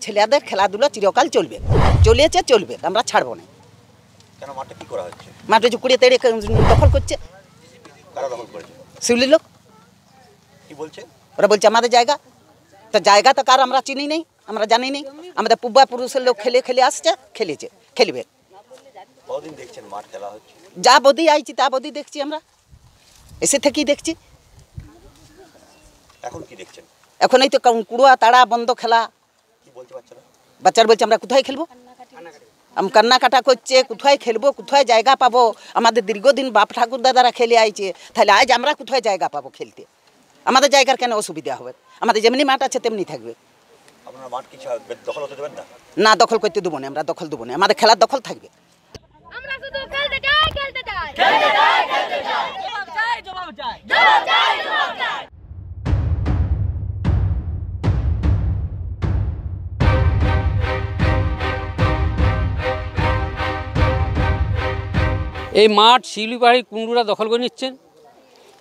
ছেলেদের খেলাধুলা চিরকাল চলবে, চলেছে চলবে, আমরা ছাড়বো না। কেন মাঠে কি করা হচ্ছে? মাঠে কুড়িয়ে তেড়ে দখল করছে। কারা দখল করেছে? শিউলির লোক। কি বলছে? ওরা বলছে আমাদের জায়গা। তো জায়গা তো কার আমরা চিনি নেই, আমরা জানি নেই। আমাদের পূর্বপুরুষের লোক খেলে খেলে আসছে, খেলেছে, খেলবে। কতদিন দেখছেন মাঠ খেলা হচ্ছে? যা বদি আইছি তা বদি দেখছি, আমরা এসে থেকেই দেখছি। এখন কি দেখছেন? এখন এই তো কুড়োয়া তাড়া বন্ধ খেলা। কি বলতে বাচ্চারা? বাচ্চারা বলছে আমরা কোথায় খেলবো, কান্নাকাটা করছে, কোথায় খেলবো, কোথায় জায়গা পাবো। আমাদের দীর্ঘদিন বাপ ঠাকুর দাদারা খেলে আইছে, তাহলে আজ আমরা কোথায় জায়গা পাবো খেলতে? আমাদের জায়গার কেন অসুবিধা হবে? আমাদের যেমনি মাঠ আছে তেমনি থাকবে। আপনারা মাঠ কি দখল হতে দেবেন না? না, দখল করতে দেবো না, আমরা দখল দেবো না। আমাদের খেলার দখল থাকবে। আমরা শুধু খেলতে চাই, খেলতে চাই, খেলতে চাই, খেলতে চাই, জবাব চাই, জবাব চাই, জবাব চাই, জবাব চাই। এই মাঠ শিউলিপাড়ির কুণ্ডুরা দখল করে নিচ্ছেন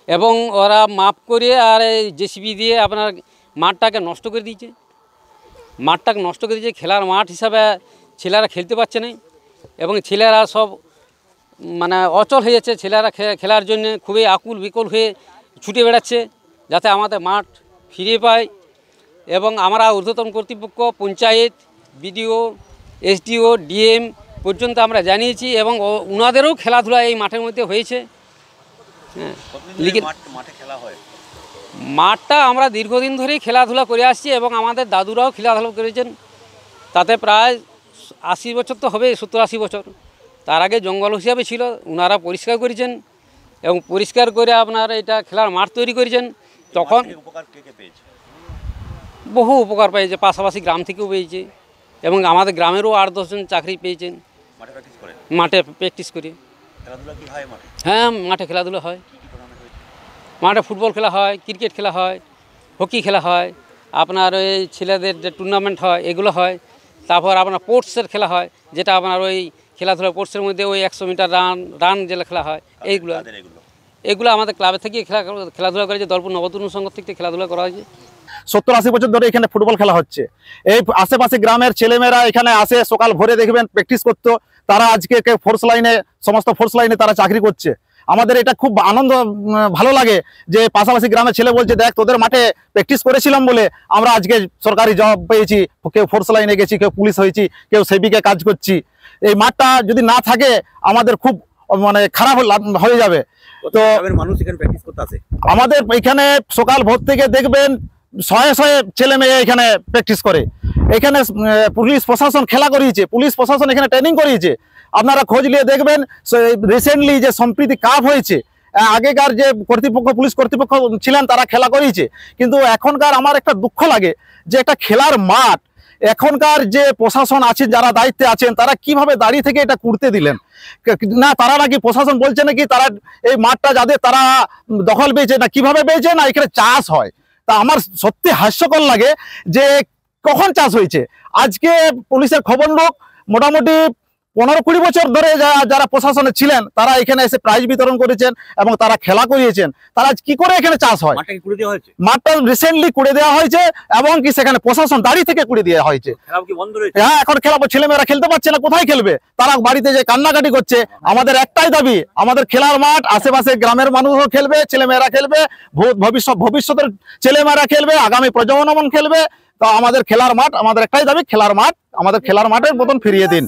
এবং ওরা মাপ করে আর জেসিবি দিয়ে আপনার মাঠটাকে নষ্ট করে দিয়েছে। মাঠটাকে নষ্ট করে দিয়েছে, খেলার মাঠ হিসাবে ছেলেরা খেলতে পারছে না এবং ছেলেরা সব মানে অচল হয়ে যাচ্ছে। ছেলেরা খেলার জন্য খুবই আকুল বিকল হয়ে ছুটে বেড়াচ্ছে যাতে আমাদের মাঠ ফিরে পায়। এবং আমরা ঊর্ধ্বতন কর্তৃপক্ষ, পঞ্চায়েত, বিডিও, এসডিও, ডিএম পর্যন্ত আমরা জানিয়েছি এবং ওনাদেরও খেলাধুলা এই মাঠের মধ্যে হয়েছে। হ্যাঁ, মাঠে খেলা হয়। মাঠটা আমরা দীর্ঘদিন ধরেই খেলাধুলা করে আসছি এবং আমাদের দাদুরাও খেলাধুলা করেছেন। তাতে প্রায় 80 বছর তো হবে, 70-80 বছর। তার আগে জঙ্গল হিসাবে ছিল, ওনারা পরিষ্কার করেছেন এবং পরিষ্কার করে আপনার এটা খেলার মাঠ তৈরি করেছেন। তখন উপকার কে কে পেয়েছে? বহু উপকার পেয়েছে, পাশাপাশি গ্রাম থেকেও পেয়েছে এবং আমাদের গ্রামেরও 8-10 জন চাকরি পেয়েছেন মাঠে প্র্যাকটিস করে। খেলাধুলা কি হয় মাঠে? হ্যাঁ, মাঠে খেলাধুলা হয়। মাঠে ফুটবল খেলা হয়, ক্রিকেট খেলা হয়, হকি খেলা হয়, আপনার ওই ছেলেদের যে টুর্নামেন্ট হয় এগুলো হয়। তারপর আপনার স্পোর্টসের খেলা হয়, যেটা আপনার ওই খেলাধুলা স্পোর্টসের মধ্যে ওই 100 মিটার রান যেটা খেলা হয় এগুলো আমাদের ক্লাবে থেকে খেলাধুলা করেছে। দলপুর নবতরুণ সংঘ থেকে খেলাধুলা করা হয়েছে। 70-80 বছর ধরে এখানে ফুটবল খেলা হচ্ছে। এই আশেপাশে গ্রামের ছেলেমেয়েরা এখানে আসে, সকাল ভোরে দেখবেন প্র্যাকটিস করতো। তারা আজকে ফোর্স লাইনে, সমস্ত ফোর্স লাইনে তারা চাকরি করছে। আমাদের এটা খুব আনন্দ, ভালো লাগে যে পাশাপাশি গ্রামের ছেলে বলছে দেখ তোদের মাঠে প্র্যাকটিস করেছিলাম বলে আমরা আজকে সরকারি জব পেয়েছি, কেউ ফোর্স লাইনে গেছি, কেউ পুলিশ হয়েছি, কেউ সেবিকে কাজ করছি। এই মাঠটা যদি না থাকে আমাদের খুব মানে খারাপ হয়ে যাবে। তো মানুষ এখানে প্র্যাকটিস করতে আসে। আমাদের এখানে সকাল ভোর থেকে দেখবেন শয়ে শয়ে ছেলে মেয়ে এখানে প্র্যাকটিস করে। এখানে পুলিশ প্রশাসন খেলা করিয়েছে, পুলিশ প্রশাসন এখানে ট্রেনিং করিয়েছে। আপনারা খোঁজ নিয়ে দেখবেন রিসেন্টলি যে সম্প্রীতি কাপ হয়েছে, আগেকার যে কর্তৃপক্ষ, পুলিশ কর্তৃপক্ষ ছিলেন তারা খেলা করিয়েছে। কিন্তু এখনকার আমার একটা দুঃখ লাগে যে একটা খেলার মাঠ এখনকার যে প্রশাসন আছেন, যারা দায়িত্বে আছেন, তারা কিভাবে দাঁড়িয়ে থেকে এটা করতে দিলেন না? তারা নাকি প্রশাসন বলছে নাকি তারা এই মাঠটা যাদের তারা দখল পেয়েছে, না কিভাবে পেয়েছে, না এখানে চাষ হয়। তা আমার সত্যি হাস্যকর লাগে যে কখন চাষ হয়েছে। আজকে পুলিশের খবর লোক মোটামুটি 15-20 বছর ধরে যারা প্রশাসনে ছিলেন তারা এখানে এসে প্রাইজ বিতরণ করেছেন এবং তারা খেলা করিয়েছেন। তারা কি করে এখানে চাষ হয়? মাঠটা রিসেন্টলি করে দেওয়া হয়েছে এবং কি সেখানে প্রশাসন দাঁড়িয়ে থেকে করে দেওয়া হয়েছে। হ্যাঁ, এখন খেলা ছেলেমেয়েরা খেলতে পারছে না, কোথায় খেলবে? তারা বাড়িতে যে কান্নাকাটি করছে। আমাদের একটাই দাবি, আমাদের খেলার মাঠ আশেপাশে গ্রামের মানুষও খেলবে, ছেলেমেয়েরা খেলবে, ভবিষ্যতের ছেলেমেয়েরা খেলবে, আগামী প্রজন্ম খেলবে। তো আমাদের খেলার মাঠ, আমাদের একটাই দাবি, খেলার মাঠ আমাদের খেলার মাঠের মতন ফিরিয়ে দিন।